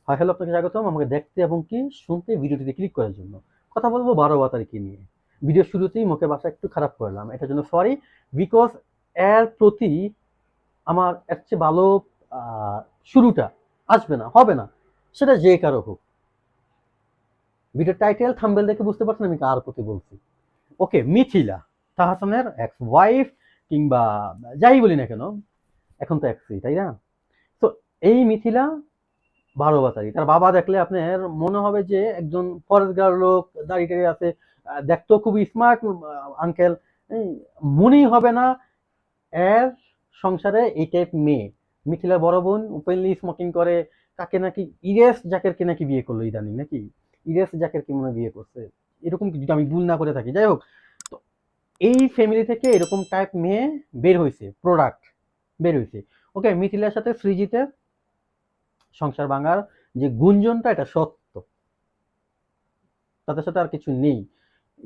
Hi hello, আপনাকে স্বাগতম আমাকে দেখতে এবং কি শুনতে ভিডিওটিতে ক্লিক করার জন্য। কথা বলবো ১২ তারিখে নিয়ে। ভিডিও শুরুতেই মুখের ভাষা একটু খারাপ করলাম, এটার জন্য সরি। বিকজ এর প্রতি আমার এর চেয়ে ভালো শুরুটা আসবে না, হবে না, সেটা যে কারো হোক। ভিডিও টাইটেল থাম্বনেল দেখে বুঝতে পারছেন আমি কার প্রতি বলছি। ওকে, মিথিলা তাহসানের এক্স ওয়াইফ, কিংবা যাই বলি না কেন, এখন তো এক্সই, তাই না? তো এই মিথিলা ১২ বাতারি, তার বাবা দেখলে আপনার মনে হবে যে একজন ফরেস্টগার লোক, দাড়ি টাড়ি আছে, দেখতেও খুবই স্মার্ট আঙ্কেল। মনেই হবে না এর সংসারে এই টাইপ মেয়ে। মিথিলার বড় বোন ওপেনলি স্মোকিং করে, কাকে নাকি ইরেস জাকেরকে নাকি বিয়ে করলো ইদানিং, নাকি ইরেস জাকেরকে মনে বিয়ে করছে, এরকম যদি আমি ভুল না করে থাকি। যাই হোক, তো এই ফ্যামিলি থেকে এরকম টাইপ মেয়ে বের হয়েছে, প্রোডাক্ট বের হয়েছে। ওকে, মিথিলার সাথে সৃজিতের সংসার ভাঙার যে গুঞ্জনটা, এটা সত্য, তাদের সাথে আর কিছু নেই।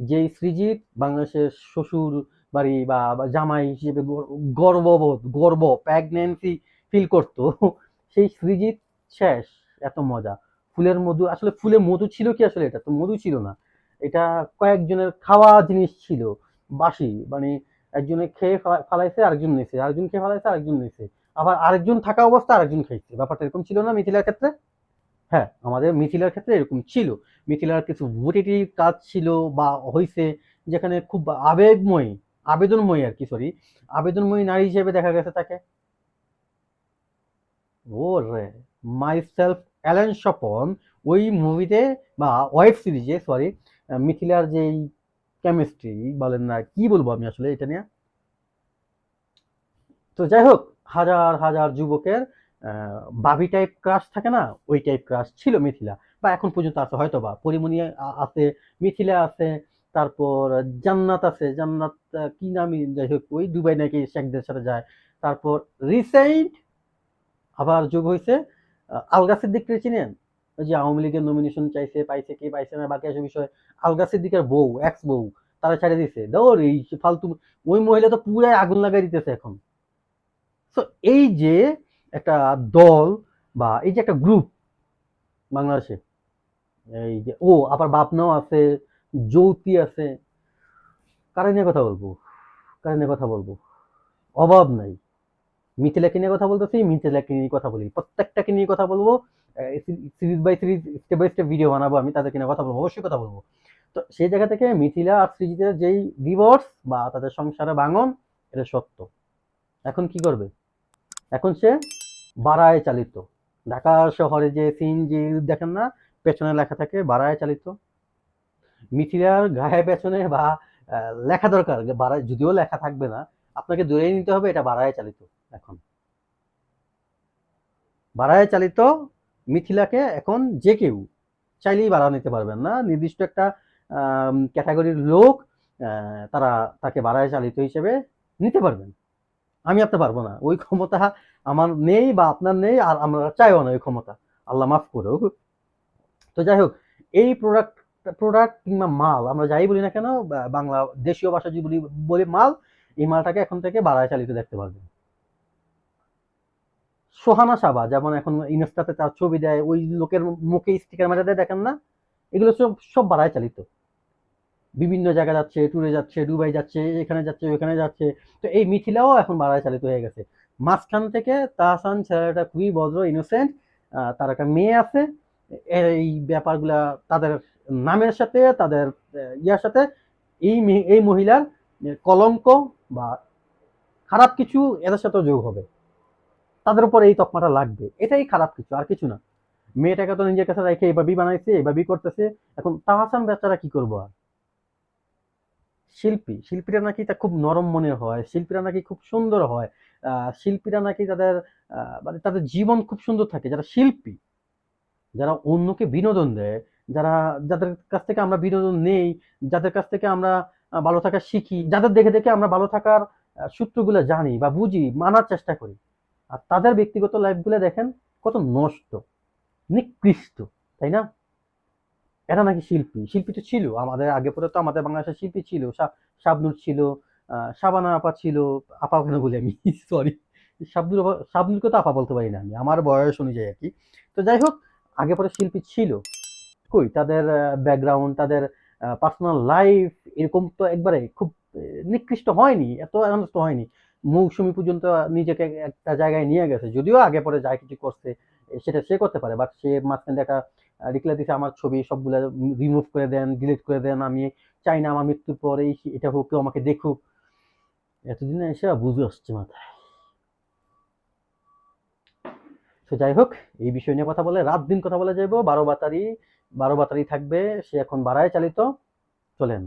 যে সৃজিত বাংলাদেশের শ্বশুর বাড়ি বা জামাই হিসেবে গর্ববোধ, গর্ব, প্রেগন্যান্সি ফিল করতো, সেই সৃজিত শেষ। এত মজা, ফুলের মধু, আসলে ফুলের মধু ছিল কি? আসলে এটা তো মধু ছিল না, এটা কয়েকজনের খাওয়া জিনিস ছিল, বাসি, মানে একজনে খেয়ে ফালাইছে, আরেকজন নিছে, আরেকজন খেয়ে ফালাইছে, আরেকজন নিছে, আবার আরেকজন থাকা অবস্থা আরেকজন খাইছে। ব্যাপারটা এরকম ছিল না মিথিলার ক্ষেত্রে? হ্যাঁ, আমাদের মিথিলার ক্ষেত্রে এরকম ছিল। মিথিলার কিছু ভুটিটি কাজ ছিল বা হইছে, যেখানে খুব আবেগময়ী, আবেদনময়ী আর কি, সরি, আবেদনময়ী নারী হিসেবে দেখা গেছে তাকে। ও রে, মাই সেলফ অ্যালেন স্বপন ওই মুভিতে বা ওয়েব সিরিজে, সরি, মিথিলার যেই কেমিস্ট্রি বলেন না, কি বলবো আমি আসলে এটা নিয়ে। তো যাই হোক, হাজার হাজার যুবকের বাবি টাইপ ক্রাশ থাকে না, ওই টাইপ ক্রাশ ছিল মিথিলা, বা এখন পর্যন্ত আছে হয়তো, বা পরিমণি আছে, মিথিলা আছে, তারপর জান্নাত আছে, জান্নাত কি নামই যাই হোক, ওই দুবাই নাকি শেখদের সাথে যায়। তারপর রিসেন্ট আবার যোগ হয়েছে আলগা সিদ্দিককে চিনেন? ওই যে আওয়ামী লীগের নমিনেশন চাইছে, পাইছে কি পাইছে না বাকি আছে বিষয়। আলগা সিদ্দিকের বউ, এক্স বউ, তারা ছেড়ে দিছে, দৌড় এই ফালতু। ওই মহিলা তো পুরাই আগুন লাগাই দিতেছে এখন। তো এই যে একটা দল বা এই যে একটা গ্রুপ বাংলাদেশে, এই যে আবার বাপনাও আছে, যৌতি আছে, কারা নিয়ে কথা বলবো, কারা নিয়ে কথা বলবো, অভাব নাই। মিথিলাকে নিয়ে কথা বলতেছি, মিথিলাকে নিয়ে কথা বলি, প্রত্যেকটাকে নিয়ে কথা বলবো। Series by series, step by step video বানাবো, আমি তাদেরকে নিয়ে কথা বলবো, অবশ্যই কথা বলবো। তো সেই জায়গা থেকে মিথিলা আর সৃজিতের যেই ডিভোর্স বা তাদের সংসারে ভাঙন, এটা সত্য। এখন কি করবে? এখন সে বাড়ায় চালিত। ঢাকা শহরে যে সিন যে দেখেন না, পেছনে লেখা থাকে বাড়ায় চালিত। মিথিলার গায়ে পেছনে বা লেখা দরকার, বাড়ায়, যদিও লেখা থাকবে না, আপনাকে ধরেই নিতে হবে এটা বাড়ায় চালিত। এখন বাড়ায় চালিত মিথিলাকে এখন যে কেউ চাইলেই বাড়া নিতে পারবেন না, নির্দিষ্ট একটা ক্যাটাগরির লোক তারা তাকে বাড়ায় চালিত হিসেবে নিতে পারবেন। আমি আপনি পারবো না, ওই ক্ষমতা আমার নেই বা আপনার নেই, আর আমরা চাইও না ওই ক্ষমতা, আল্লাহ মাফ করুক। তো যাই হোক, এই প্রোডাক্ট, প্রোডাক্ট কিংবা মাল আমরা যাই বলি না কেন, বাংলা দেশীয় ভাষা যদি বলি, বলি মাল, এই মালটাকে এখন থেকে বাড়ায় চালিত দেখতে পারবেন। সোহানা সাবা যেমন এখন ইনস্টাতে তার ছবি দেয়, ওই লোকের মুখে স্টিকার মেরে দেয়, দেখেন না? এগুলো সব সব বাড়ায় চালিত। বিভিন্ন জায়গা যাচ্ছে, ট্যুরে যাচ্ছে, দুবাই যাচ্ছে, এখানে যাচ্ছে, ওখানে যাচ্ছে। তো এই মিথিলাও এখন বাড়ায় চালিত হয়ে গেছে। মাঝখান থেকে তাহসান ছেলেটা খুবই ভদ্র, ইনোসেন্ট, তার একটা মেয়ে আছে। এই ব্যাপারগুলা তাদের নামের সাথে, তাদের ইয়ার সাথে, এই মহিলার কলঙ্ক বা খারাপ কিছু এদের সাথেও যোগ হবে, তাদের উপর এই তকমাটা লাগবে, এটাই খারাপ কিছু, আর কিছু না। মেয়েটাকে তো নিজের কাছে রেখে এইভাবেই বানাইছে, এইভাবেই করতেছে। এখন তাহসান বেচারা কি করবো আর? শিল্পী, শিল্পীরা নাকি তা খুব নরম মনের হয়, শিল্পীরা নাকি খুব সুন্দর হয়, শিল্পীরা নাকি তাদের মানে তাদের জীবন খুব সুন্দর থাকে। যারা শিল্পী, যারা অন্যকে বিনোদন দেয়, যারা, যাদের কাছ থেকে আমরা বিনোদন নেই, যাদের কাছ থেকে আমরা ভালো থাকা শিখি, যাদের দেখে দেখে আমরা ভালো থাকার সূত্রগুলো জানি বা বুঝি, মানার চেষ্টা করি, আর তাদের ব্যক্তিগত লাইফগুলো দেখেন কত নষ্ট, নিকৃষ্ট, তাই না? এরা নাকি শিল্পী, শিল্পী তো ছিল আমাদের আগে পরে, তো আমাদের বাংলাদেশের শিল্পী ছিল, শাবনূর ছিল, শাবানা আপা ছিল, আপা কেন বলি আমি, সরি, শাবনূরকে তো আপা বলতে পারি না আমি, আমার বয়স অনুযায়ী আর কি। তো যাই হোক, আগে পরে শিল্পী ছিল, কই তাদের ব্যাকগ্রাউন্ড, তাদের পার্সোনাল লাইফ এরকম তো একবারে খুব নিকৃষ্ট হয়নি, এত নষ্ট হয়নি। মৌসুমী পর্যন্ত নিজেকে একটা জায়গায় নিয়ে গেছে, যদিও আগে পরে যা কিছু করছে সেটা সে করতে পারে, বাট সে মাঝখানে একটা ডিক্লেয়ার দিছে আমার ছবি সবগুলো রিমুভ করে দেন, ডিলিট করে দেন, আমি চাই না আমার মৃত্যুর পরে এটা হোক, কেউ আমাকে দেখুক। এতদিনে এসে বুঝে আসছে মাথায়। তো যাই হোক, এই বিষয় নিয়ে কথা বলে রাত দিন কথা বলে যাইব। 12 বাতারি থাকবে, সে এখন বাড়ায় চালিত। চলেন,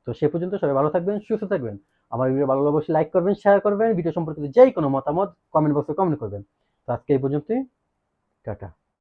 তো সে পর্যন্ত সবাই ভালো থাকবেন, সুস্থ থাকবেন। আমার ভিডিও ভালো লাগলে অবশ্যই লাইক করবেন, শেয়ার করবেন। ভিডিও সম্পর্কিত যে কোনো মতামত কমেন্ট বক্সে কমেন্ট করবেন। তো আজকে এই পর্যন্তই, টাটা।